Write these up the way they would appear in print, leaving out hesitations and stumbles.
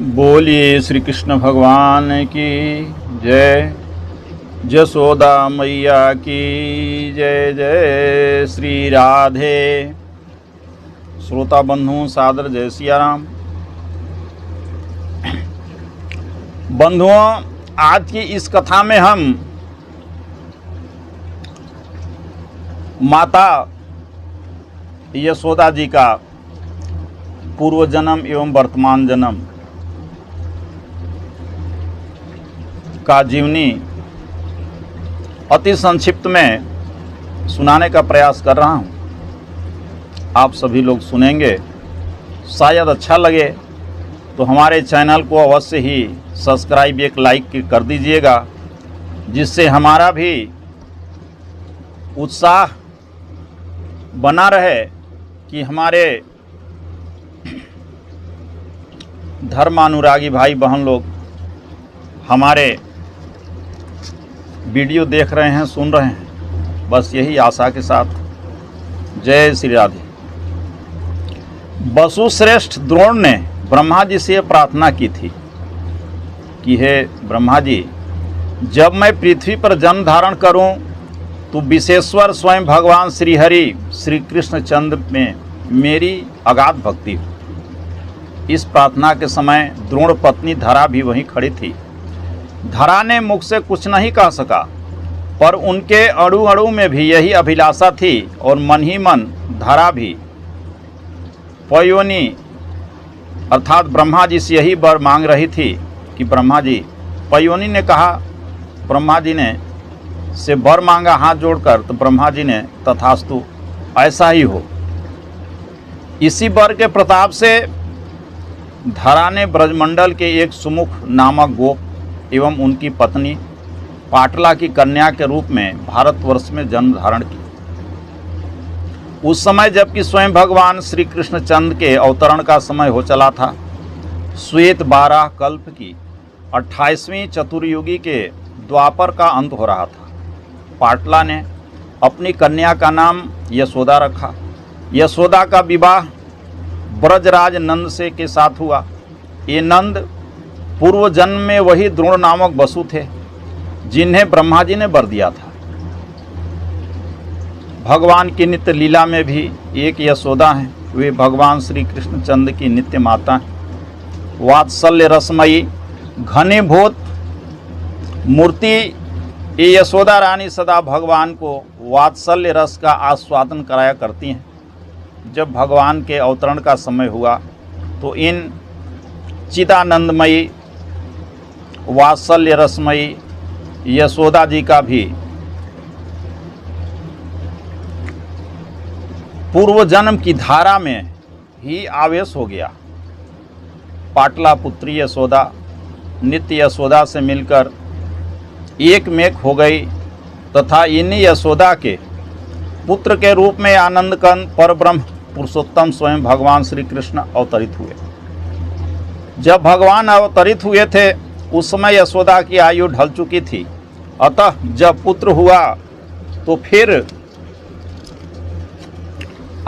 बोलिए श्री कृष्ण भगवान की जय। जसोदा मैया की जय। जय श्री राधे। श्रोता बंधु सादर जय सिया राम। बंधुओं, आज की इस कथा में हम माता यशोदा जी का पूर्व जन्म एवं वर्तमान जन्म का जीवनी अति संक्षिप्त में सुनाने का प्रयास कर रहा हूँ। आप सभी लोग सुनेंगे, शायद अच्छा लगे तो हमारे चैनल को अवश्य ही सब्सक्राइब एक लाइक कर दीजिएगा, जिससे हमारा भी उत्साह बना रहे कि हमारे धर्मानुरागी भाई बहन लोग हमारे वीडियो देख रहे हैं, सुन रहे हैं। बस यही आशा के साथ जय श्री राधे। वसुश्रेष्ठ द्रोण ने ब्रह्मा जी से प्रार्थना की थी कि हे ब्रह्मा जी, जब मैं पृथ्वी पर जन्म धारण करूं तो विशेश्वर स्वयं भगवान श्री हरि श्री कृष्ण चंद्र में मेरी अगाध भक्ति हो। इस प्रार्थना के समय द्रोण पत्नी धरा भी वहीं खड़ी थी। धरा ने मुख से कुछ नहीं कह सका, पर उनके अणु अणु में भी यही अभिलाषा थी और मन ही मन धरा भी पयोनी अर्थात ब्रह्मा जी से यही वर मांग रही थी कि ब्रह्मा जी, पयोनी ने कहा, ब्रह्मा जी ने से वर मांगा हाथ जोड़कर, तो ब्रह्मा जी ने तथास्तु ऐसा ही हो। इसी वर के प्रताप से धरा ने ब्रजमंडल के एक सुमुख नामक गोप एवं उनकी पत्नी पाटला की कन्या के रूप में भारतवर्ष में जन्म धारण की। उस समय जबकि स्वयं भगवान श्री कृष्णचंद्र के अवतरण का समय हो चला था। श्वेत 12 कल्प की 28वीं चतुर्युगी के द्वापर का अंत हो रहा था। पाटला ने अपनी कन्या का नाम यशोदा रखा। यशोदा का विवाह ब्रजराज नंद से के साथ हुआ। ये नंद पूर्व जन्म में वही द्रोण नामक वसु थे जिन्हें ब्रह्मा जी ने वर दिया था। भगवान की नित्य लीला में भी एक यशोदा हैं। वे भगवान श्री कृष्णचंद्र की नित्य माता हैं। वात्सल्य रसमयी घनीभूत मूर्ति ये यशोदा रानी सदा भगवान को वात्सल्य रस का आस्वादन कराया करती हैं। जब भगवान के अवतरण का समय हुआ तो इन चिदानंदमयी वात्सल्य रसमयी यशोदा जी का भी पूर्व जन्म की धारा में ही आवेश हो गया। पाटला पुत्री यशोदा नित्य यशोदा से मिलकर एक मेक हो गई तथा इन्हीं यशोदा के पुत्र के रूप में आनंद कंद परब्रह्म पुरुषोत्तम स्वयं भगवान श्री कृष्ण अवतरित हुए। जब भगवान अवतरित हुए थे उस समय यशोदा की आयु ढल चुकी थी। अतः जब पुत्र हुआ तो फिर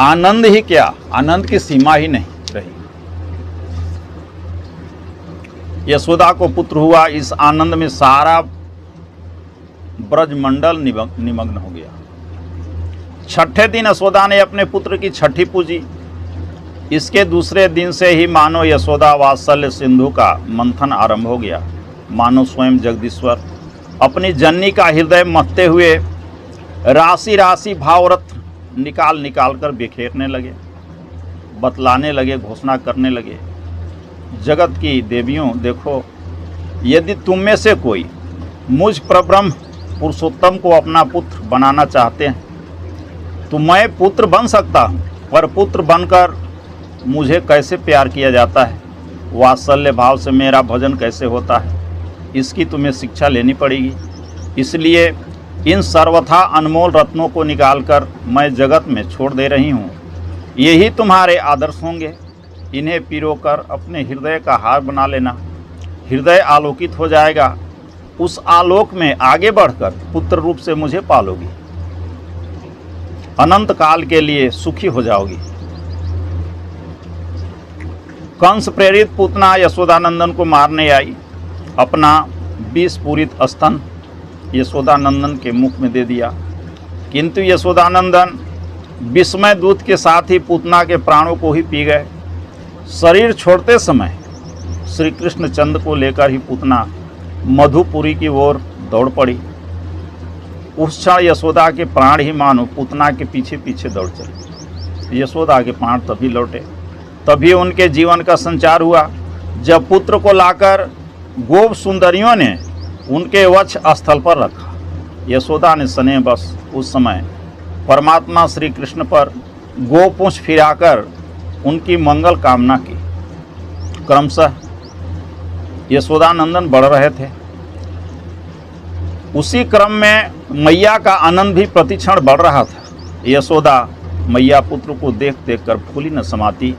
आनंद ही क्या, आनंद की सीमा ही नहीं रही। यशोदा को पुत्र हुआ, इस आनंद में सारा ब्रजमंडल निमग्न हो गया। छठे दिन यशोदा ने अपने पुत्र की छठी पूजी। इसके दूसरे दिन से ही मानो यशोदा वात्सल्य सिंधु का मंथन आरंभ हो गया। मानो स्वयं जगदीश्वर अपनी जननी का हृदय मथते हुए राशि राशि भावरत्न निकाल निकाल कर बिखेरने लगे, बतलाने लगे, घोषणा करने लगे, जगत की देवियों देखो, यदि तुम में से कोई मुझ परब्रह्म पुरुषोत्तम को अपना पुत्र बनाना चाहते हैं तो मैं पुत्र बन सकता हूँ, पर पुत्र बनकर मुझे कैसे प्यार किया जाता है, वात्सल्य भाव से मेरा भजन कैसे होता है, इसकी तुम्हें शिक्षा लेनी पड़ेगी। इसलिए इन सर्वथा अनमोल रत्नों को निकालकर मैं जगत में छोड़ दे रही हूँ। यही तुम्हारे आदर्श होंगे। इन्हें पिरोकर अपने हृदय का हार बना लेना। हृदय आलोकित हो जाएगा। उस आलोक में आगे बढ़कर पुत्र रूप से मुझे पालोगी। अनंत काल के लिए सुखी हो जाओगी। कंस प्रेरित पूतना यशोदानंदन को मारने आई। अपना विष पूरित स्तन यशोदानंदन के मुख में दे दिया, किंतु यशोदानंदन विस्मय दूत के साथ ही पूतना के प्राणों को ही पी गए। शरीर छोड़ते समय श्री कृष्ण चंद्र को लेकर ही पूतना मधुपुरी की ओर दौड़ पड़ी। उस क्षण यशोदा के प्राण ही मानो पूतना के पीछे पीछे दौड़ चले। यशोदा के प्राण तभी लौटे, तभी उनके जीवन का संचार हुआ जब पुत्र को लाकर गोप सुंदरियों ने उनके वक्ष स्थल पर रखा। यशोदा ने स्नेह बस उस समय परमात्मा श्री कृष्ण पर गोपुंछ फिराकर उनकी मंगल कामना की। क्रमशः यशोदानंदन बढ़ रहे थे। उसी क्रम में मैया का आनंद भी प्रतिक्षण बढ़ रहा था। यशोदा मैया पुत्र को देख देख कर फूली न समाती।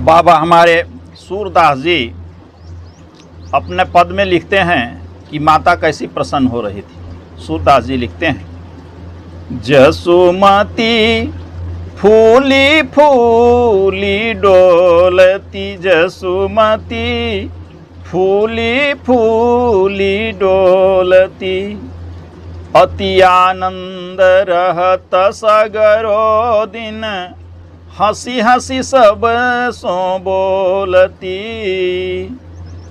बाबा हमारे सूरदास जी अपने पद में लिखते हैं कि माता कैसी प्रसन्न हो रही थी। सूरदास जी लिखते हैं, जसुमती फूली फूली डोलती, जसुमती फूली फूली डोलती, अति आनंद रहत सगरो दिन, हंसी हंसी सब सो बोलती,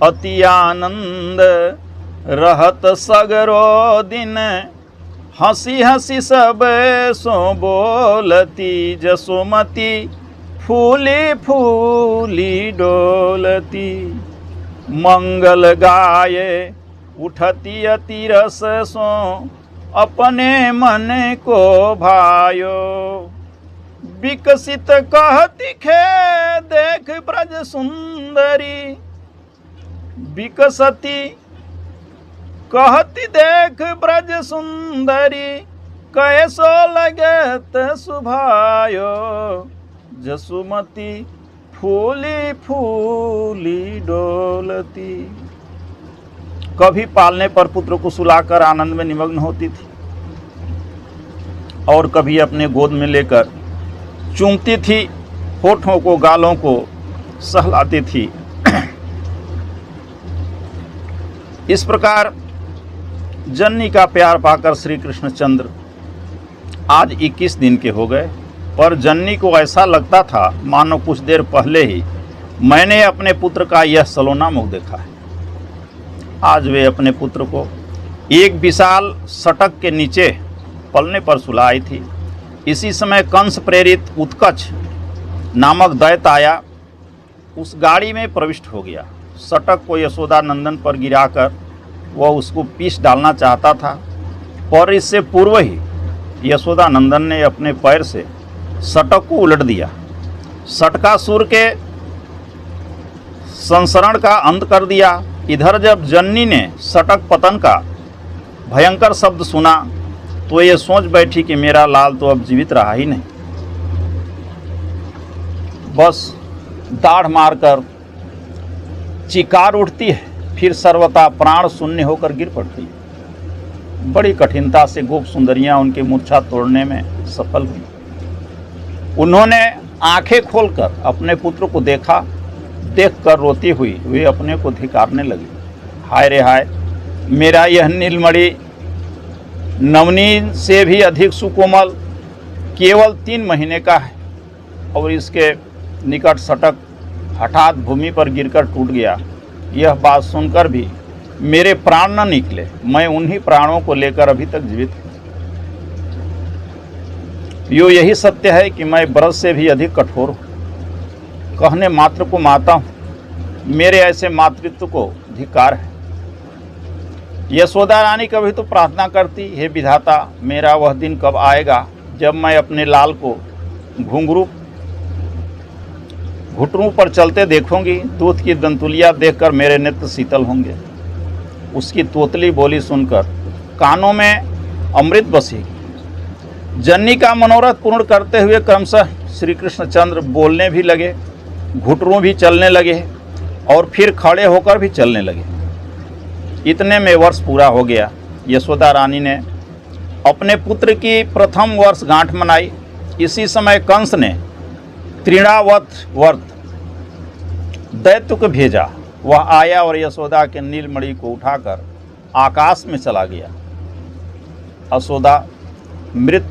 अति आनंद रहत सगरो दिन, हंसी हंसी सब सो बोलती, जसुमती फूली फूली डोलती, मंगल गाये उठती अति रस सो, अपने मन को भायो, विकसित कहती खे देख ब्रज सुंदरी, विकसती कहती देख ब्रज सुंदरी, कैसो लगत सुभायो, जसुमती फूली फूली डोलती। कभी पालने पर पुत्र को सुलाकर आनंद में निमग्न होती थी और कभी अपने गोद में लेकर चूमती थी, होठों को गालों को सहलाती थी। इस प्रकार जननी का प्यार पाकर श्री कृष्णचंद्र आज 21 दिन के हो गए, पर जननी को ऐसा लगता था मानो कुछ देर पहले ही मैंने अपने पुत्र का यह सलोना मुख देखा है। आज वे अपने पुत्र को एक विशाल सटक के नीचे पलने पर सुलाई थी। इसी समय कंस प्रेरित उत्कच नामक दैत्य आया, उस गाड़ी में प्रविष्ट हो गया। सटक को यशोदानंदन पर गिराकर वह उसको पीस डालना चाहता था, पर इससे पूर्व ही यशोदानंदन ने अपने पैर से सटक को उलट दिया। सटकासुर के संसरण का अंत कर दिया। इधर जब जननी ने सटक पतन का भयंकर शब्द सुना तो ये सोच बैठी कि मेरा लाल तो अब जीवित रहा ही नहीं। बस दाढ़ मारकर चिकार उठती है, फिर सर्वथा प्राण शून्य होकर गिर पड़ती है। बड़ी कठिनता से गोप सुंदरियां उनकी मूर्छा तोड़ने में सफल हुई। उन्होंने आंखें खोलकर अपने पुत्र को देखा। देखकर रोती हुई वे अपने को धिक्कारने लगी। हाय रे हाय, मेरा यह नीलमणि नवनीत से भी अधिक सुकोमल केवल 3 महीने का है और इसके निकट सटक हठात भूमि पर गिरकर टूट गया। यह बात सुनकर भी मेरे प्राण न निकले। मैं उन्हीं प्राणों को लेकर अभी तक जीवित हूँ। यही सत्य है कि मैं ब्रज से भी अधिक कठोर हूँ। कहने मात्र को माता हूँ। मेरे ऐसे मातृत्व को धिक्कार है। यशोदा रानी कभी तो प्रार्थना करती, हे विधाता, मेरा वह दिन कब आएगा जब मैं अपने लाल को घुटनों पर चलते देखूंगी। दूध की दंतुलिया देखकर मेरे नेत्र शीतल होंगे। उसकी तोतली बोली सुनकर कानों में अमृत बसेगी। जननी का मनोरथ पूर्ण करते हुए क्रमशः श्री कृष्णचंद्र बोलने भी लगे, घुटनों भी चलने लगे और फिर खड़े होकर भी चलने लगे। इतने में वर्ष पूरा हो गया। यशोदा रानी ने अपने पुत्र की प्रथम वर्षगांठ मनाई। इसी समय कंस ने तृणावत वर्त दैत्य को भेजा। वह आया और यशोदा के नीलमणि को उठाकर आकाश में चला गया। यशोदा मृत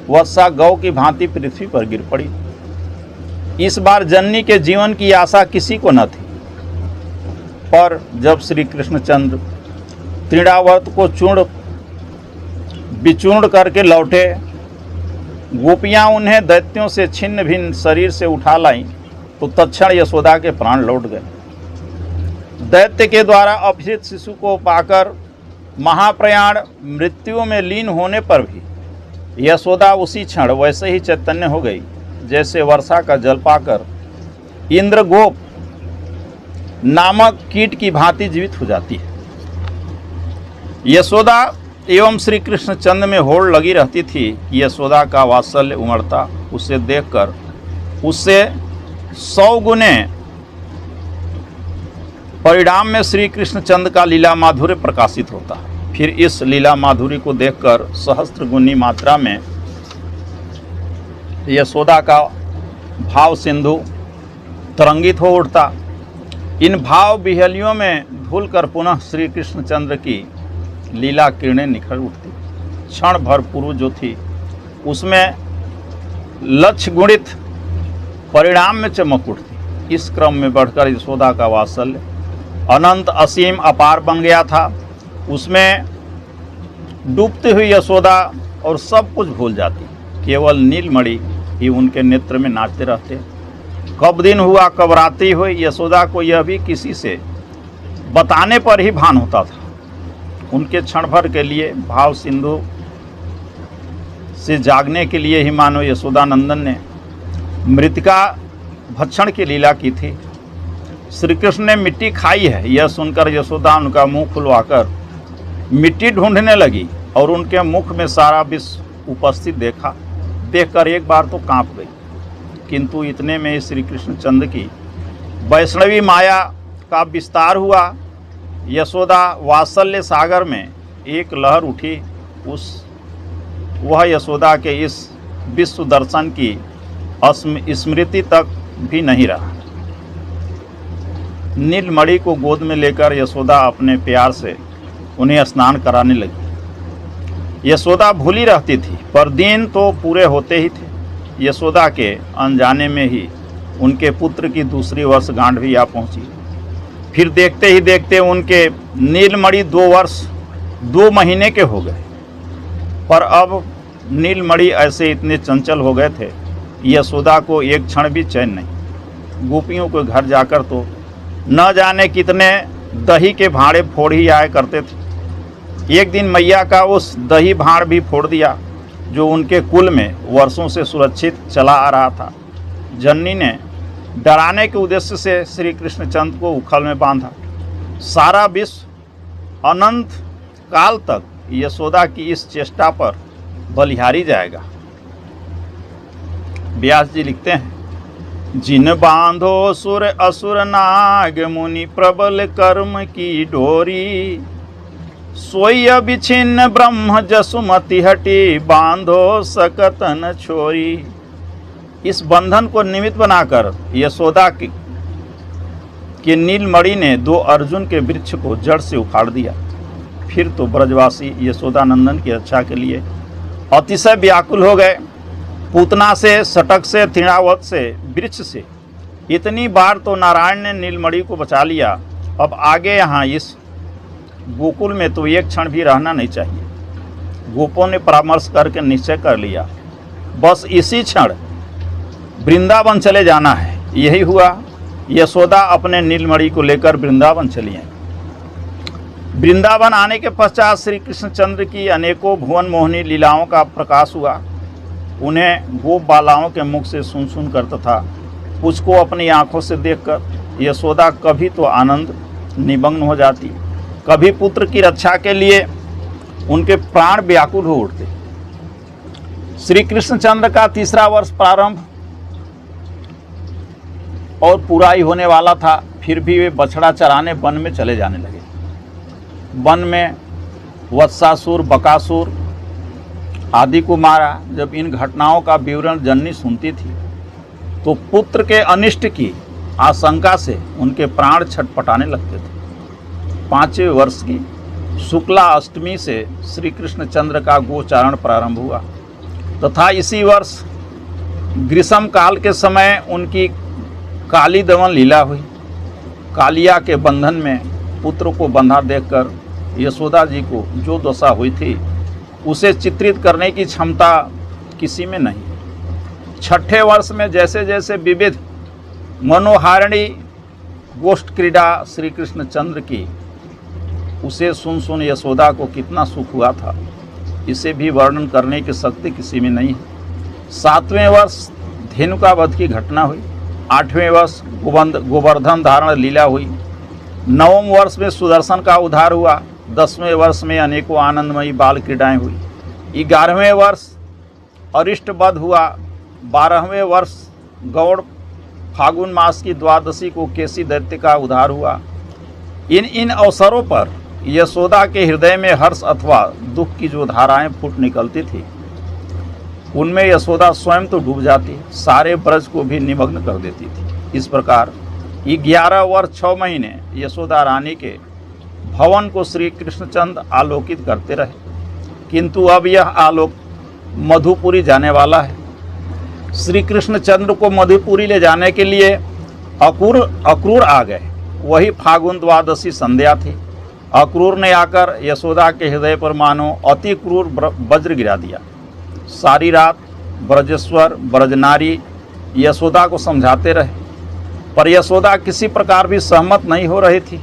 वत्सा गौ की भांति पृथ्वी पर गिर पड़ी। इस बार जननी के जीवन की आशा किसी को न थी, पर जब श्री कृष्णचंद्र तृणावर्त को चूर्ण विचूर्ण करके लौटे, गोपियां उन्हें दैत्यों से छिन्न भिन्न शरीर से उठा लाईं, तो तत्क्षण यशोदा के प्राण लौट गए। दैत्य के द्वारा अपहृत शिशु को पाकर महाप्रयाण मृत्यु में लीन होने पर भी यशोदा उसी क्षण वैसे ही चैतन्य हो गई जैसे वर्षा का जल पाकर इंद्रगोप नामक कीट की भांति जीवित हो जाती है। यशोदा एवं श्री कृष्णचंद्र में होड़ लगी रहती थी कि यशोदा का वात्सल्य उमड़ता, उसे देखकर उससे 100 गुने परिणाम में श्री कृष्णचंद्र का लीला माधुर्य प्रकाशित होता। फिर इस लीला माधुर्य को देखकर सहस्त्र गुनी मात्रा में यशोदा का भाव सिंधु तरंगित हो उठता। इन भाव बिहलियों में धुलकर पुनः श्री कृष्णचंद्र की लीला किरणें निखर उठती। क्षण भर पूर्व जो थी उसमें लक्ष्य गुणित परिणाम में चमक उठती। इस क्रम में बढ़कर यशोदा का वात्सल्य अनंत असीम अपार बन गया था। उसमें डूबती हुई यशोदा और सब कुछ भूल जाती, केवल नीलमणि ही उनके नेत्र में नाचते रहते। कब दिन हुआ कब रात्रि हुई, यशोदा को यह भी किसी से बताने पर ही भान होता था। उनके क्षण भर के लिए भाव सिंधु से जागने के लिए ही मानो यशोदानंदन ने मृतिका भक्षण की लीला की थी। श्री कृष्ण ने मिट्टी खाई है, यह सुनकर यशोदा उनका मुंह खुलवाकर मिट्टी ढूंढने लगी और उनके मुख में सारा विश्व उपस्थित देखकर एक बार तो कांप गई। किंतु इतने में श्री कृष्णचंद्र की वैष्णवी माया का विस्तार हुआ। यशोदा वात्सल्य सागर में एक लहर उठी। वह यशोदा के इस विश्व दर्शन की स्मृति तक भी नहीं रहा। नीलमणि को गोद में लेकर यशोदा अपने प्यार से उन्हें स्नान कराने लगी। यशोदा भूली रहती थी, पर दिन तो पूरे होते ही थे। यशोदा के अनजाने में ही उनके पुत्र की दूसरी वर्षगांठ भी आ पहुंची। फिर देखते ही देखते उनके नीलमणि 2 वर्ष 2 महीने के हो गए। पर अब नीलमणि ऐसे इतने चंचल हो गए थे, यशोदा को एक क्षण भी चैन नहीं। गोपियों के घर जाकर तो न जाने कितने दही के भाड़े फोड़ ही आया करते थे। एक दिन मैया का उस दही भाड़ भी फोड़ दिया जो उनके कुल में वर्षों से सुरक्षित चला आ रहा था। जननी ने डराने के उद्देश्य से श्री कृष्णचंद्र को उखल में बांधा। सारा विश्व अनंत काल तक यशोदा की इस चेष्टा पर बलिहारी जाएगा। व्यास जी लिखते हैं, जिन बांधो सुर असुर नाग मुनि प्रबल कर्म की डोरी, सोई बिछिन्न ब्रह्म जसुमति हटी बांधो सकत न छोरी। इस बंधन को निमित्त बनाकर यशोदा के नीलमणि ने 2 अर्जुन के वृक्ष को जड़ से उखाड़ दिया। फिर तो ब्रजवासी यशोदानंदन की रक्षा के लिए अतिशय व्याकुल हो गए। पूतना से, सटक से, तृणावत से, वृक्ष से इतनी बार तो नारायण ने नीलमणि को बचा लिया। अब आगे यहाँ इस गोकुल में तो एक क्षण भी रहना नहीं चाहिए। गोपों ने परामर्श करके निश्चय कर लिया, बस इसी क्षण वृंदावन चले जाना है। यही हुआ। यशोदा अपने नीलमणि को लेकर वृंदावन चली हैं। वृंदावन आने के पश्चात श्री कृष्णचंद्र की अनेकों भुवन मोहिनी लीलाओं का प्रकाश हुआ। उन्हें गोप बालाओं के मुख से सुन कर तथा उसको अपनी आंखों से देखकर यशोदा कभी तो आनंद निमग्न हो जाती, कभी पुत्र की रक्षा के लिए उनके प्राण व्याकुल हो उठते। श्री कृष्णचंद्र का 3रा वर्ष प्रारंभ और पूरा ही होने वाला था। फिर भी वे बछड़ा चराने वन में चले जाने लगे। वन में वत्सासुर, बकासुर आदि को मारा। जब इन घटनाओं का विवरण जननी सुनती थी तो पुत्र के अनिष्ट की आशंका से उनके प्राण छटपटाने लगते थे। 5वें वर्ष की शुक्ला अष्टमी से श्री कृष्णचंद्र का गोचारण प्रारंभ हुआ तथा इसी वर्ष ग्रीष्म काल के समय उनकी काली दमन लीला हुई। कालिया के बंधन में पुत्र को बंधा देखकर यशोदा जी को जो दशा हुई थी उसे चित्रित करने की क्षमता किसी में नहीं। 6ठे वर्ष में जैसे जैसे विविध मनोहारिणी गोष्ठ क्रीड़ा श्री कृष्णचंद्र की उसे सुन यशोदा को कितना सुख हुआ था, इसे भी वर्णन करने की शक्ति किसी में नहीं है। 7वें वर्ष धेनुका वध की घटना हुई। 8वें वर्ष गोवर्धन धारण लीला हुई। 9वें वर्ष में सुदर्शन का उद्धार हुआ। 10वें वर्ष में अनेकों आनंदमयी बाल क्रीडाएँ हुई। 11वें वर्ष अरिष्ट वध हुआ। 12वें वर्ष गौड़ फागुन मास की द्वादशी को केसी दैत्य का उद्धार हुआ। इन अवसरों पर यशोदा के हृदय में हर्ष अथवा दुख की जो धाराएं फूट निकलती थी उनमें यशोदा स्वयं तो डूब जाती, सारे ब्रज को भी निमग्न कर देती थी। इस प्रकार 11 वर्ष 6 महीने यशोदा रानी के भवन को श्री कृष्णचंद्र आलोकित करते रहे, किंतु अब यह आलोक मधुपुरी जाने वाला है। श्री कृष्णचंद्र को मधुपुरी ले जाने के लिए अक्रूर आ गए। वही फागुन द्वादशी संध्या थी। अक्रूर ने आकर यशोदा के हृदय पर मानो अति क्रूर वज्र गिरा दिया। सारी रात ब्रजेश्वर ब्रजनारी यशोदा को समझाते रहे, पर यशोदा किसी प्रकार भी सहमत नहीं हो रही थी।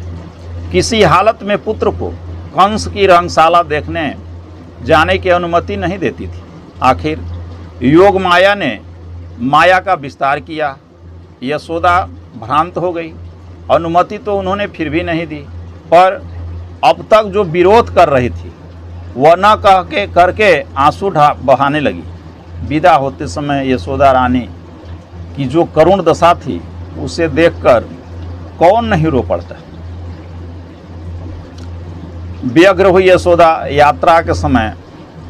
किसी हालत में पुत्र को कंस की रंगशाला देखने जाने की अनुमति नहीं देती थी। आखिर योग माया ने माया का विस्तार किया। यशोदा भ्रांत हो गई। अनुमति तो उन्होंने फिर भी नहीं दी, पर अब तक जो विरोध कर रही थी वह न कह के करके आंसू बहाने लगी। विदा होते समय यशोदा रानी की जो करुण दशा थी उसे देखकर कौन नहीं रो पड़ता। व्यग्र हुई यशोदा यात्रा के समय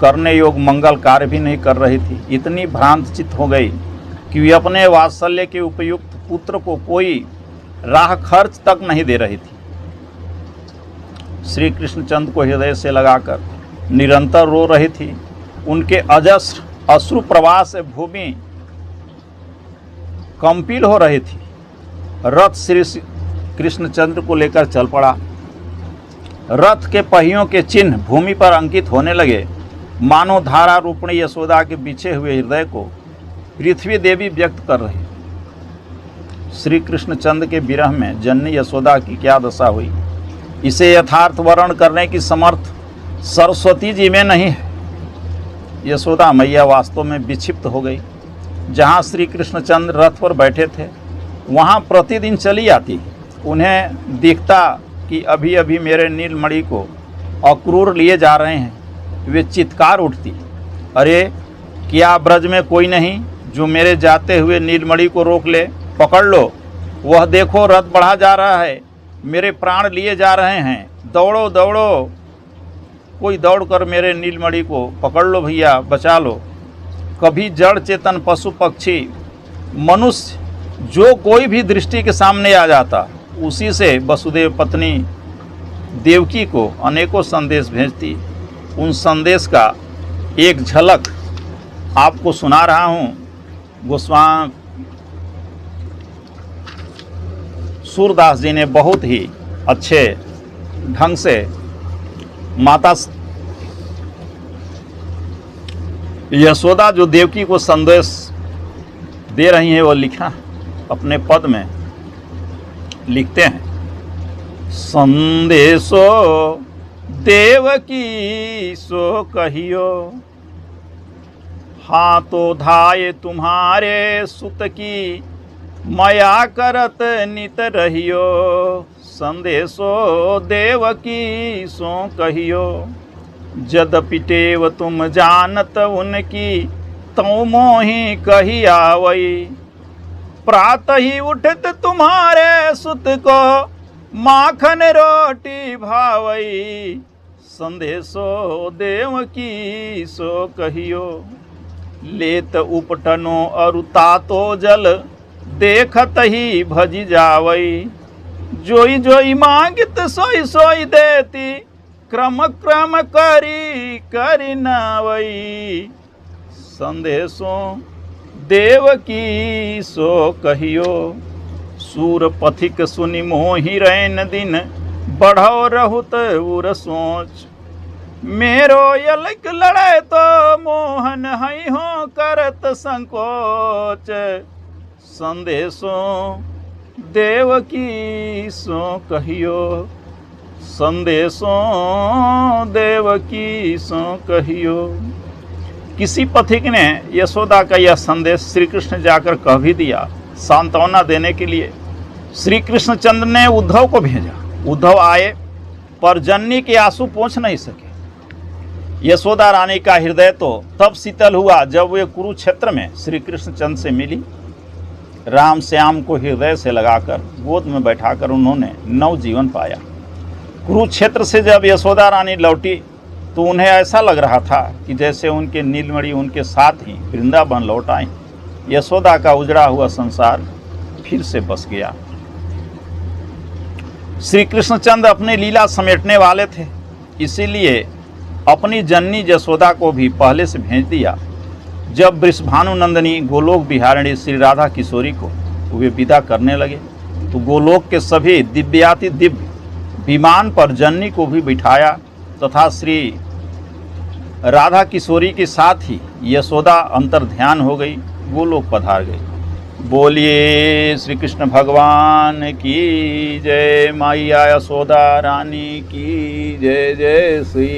करने योग मंगल कार्य भी नहीं कर रही थी। इतनी भ्रांत चित्त हो गई कि वे अपने वात्सल्य के उपयुक्त पुत्र को कोई राह खर्च तक नहीं दे रही थी। श्री कृष्णचंद्र को हृदय से लगाकर निरंतर रो रही थी। उनके अजस्र अश्रु प्रवाह से भूमि कंपिल हो रही थी। रथ श्री कृष्णचंद्र को लेकर चल पड़ा। रथ के पहियों के चिन्ह भूमि पर अंकित होने लगे। मानो धारा रूपणी यशोदा के बिछे हुए हृदय को पृथ्वी देवी व्यक्त कर रही। श्री कृष्णचंद्र के विरह में जननी यशोदा की क्या दशा हुई, इसे यथार्थ वर्णन करने की समर्थ सरस्वती जी में नहीं है। यशोदा मैया वास्तव में विक्षिप्त हो गई। जहाँ श्री कृष्णचंद्र रथ पर बैठे थे वहाँ प्रतिदिन चली आती। उन्हें दिखता कि अभी अभी मेरे नीलमणि को अक्रूर लिए जा रहे हैं। वे चित्कार उठती, अरे क्या ब्रज में कोई नहीं जो मेरे जाते हुए नीलमणि को रोक ले? पकड़ लो, वह देखो रथ बढ़ा जा रहा है, मेरे प्राण लिए जा रहे हैं। दौड़ो दौड़ो, कोई दौड़कर मेरे नीलमणि को पकड़ लो भैया, बचा लो। कभी जड़ चेतन पशु पक्षी मनुष्य जो कोई भी दृष्टि के सामने आ जाता उसी से वसुदेव पत्नी देवकी को अनेकों संदेश भेजती। उन संदेश का एक झलक आपको सुना रहा हूँ। गोस्वामी सूरदास जी ने बहुत ही अच्छे ढंग से माता यशोदा जो देवकी को संदेश दे रही हैं वो लिखा अपने पद में लिखते हैं। संदेशो देवकी सो कहियो, हाथों धाये तुम्हारे सुत की, मया करत नित रहियो। संदेशो देवकी सो कहियो, यद्यपि टेव तुम जानत उनकी, तो मोहि कही आवई। प्रातः ही उठत तुम्हारे सुत को, माखन रोटी भावई। संदेशो देवकी सो कहियो, लेत उपटनो अरु तातो जल, देखत ही भजी जावई। जोई जोई मांगित सोई सोई देती, क्रम क्रम करी करी नावई। संदेशों देव की सो कहियो, सूर पथिक सुनि मोहि रैन दिन, बढ़ो रहुत उर सोच। मेरो यलक लड़े तो मोहन हई हो करत संकोच। संदेशों देव की सो कहियो, संदेशों देव की सो कहियो। किसी पथिक ने यशोदा का यह संदेश श्री कृष्ण जाकर कह भी दिया, सांत्वना देने के लिए। श्री कृष्णचंद्र ने उद्धव को भेजा। उद्धव आए पर जननी के आंसू पोंछ नहीं सके। यशोदा रानी का हृदय तो तब शीतल हुआ जब वे कुरुक्षेत्र में श्री कृष्णचंद्र से मिली। राम श्याम को हृदय से लगाकर गोद में बैठाकर उन्होंने नवजीवन पाया। कुरुक्षेत्र से जब यशोदा रानी लौटी तो उन्हें ऐसा लग रहा था कि जैसे उनके नीलमणि उनके साथ ही वृंदावन लौट आई। यशोदा का उजड़ा हुआ संसार फिर से बस गया। श्री कृष्णचंद्र अपनी लीला समेटने वाले थे, इसीलिए अपनी जननी यशोदा को भी पहले से भेज दिया। जब वृषभानु नंदिनी गोलोक बिहारिणी श्री राधा किशोरी को वे विदा करने लगे तो गोलोक के सभी दिव्याति दिव्य विमान पर जननी को भी बिठाया तथा श्री राधा किशोरी के साथ ही यशोदा अंतर ध्यान हो गई, गोलोक पधार गई। बोलिए श्री कृष्ण भगवान की जय, मैया यशोदा रानी की जय। जय श्री